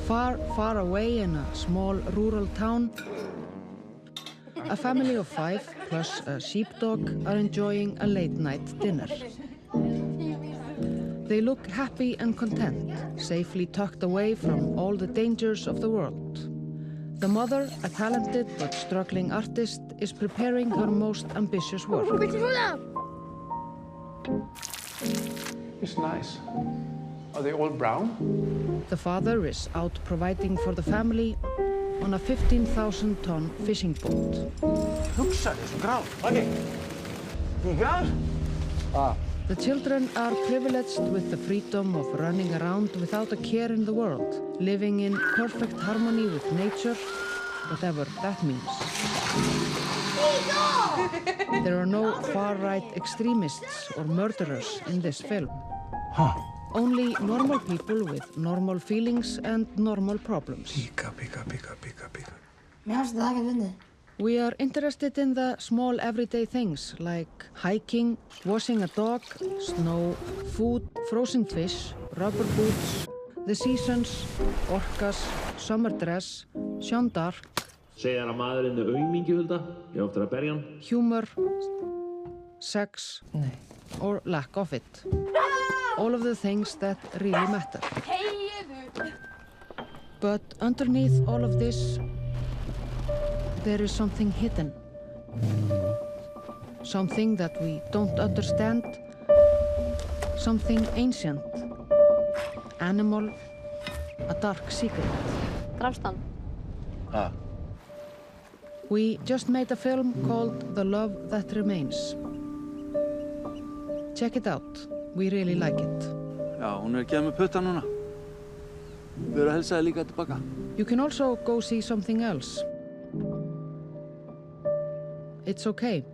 Far, far away in a small rural town, a family of 5 plus a sheepdog are enjoying a late-night dinner. They look happy and content, safely tucked away from all the dangers of the world. The mother, a talented but struggling artist, is preparing her most ambitious work. It's nice. Are they all brown? The father is out providing for the family on a 15,000-ton fishing boat. The children are privileged with the freedom of running around without a care in the world, living in perfect harmony with nature, whatever that means. There are no far-right extremists or murderers in this film. Only normal people with normal feelings and normal problems. We are interested in the small everyday things like hiking, washing a dog, snow, food, frozen fish, rubber boots, the seasons, orcas, summer dress, Jeanne d'Arc, Segja að maðurinn er aumingjuhulda, ég oftar að berja hann. Humor, sex, or lack of it. All of the things that really matter. But underneath all of this, there is something hidden. Something that we don't understand. Something ancient. Animal. A dark secret. Drafst hann? We just made a film called The Love That Remains. Check it out. We really like it. Já, hún er að gefa mig putta núna. Við erum að helsa þér líka tilbaka. You can also go see something else. It's okay.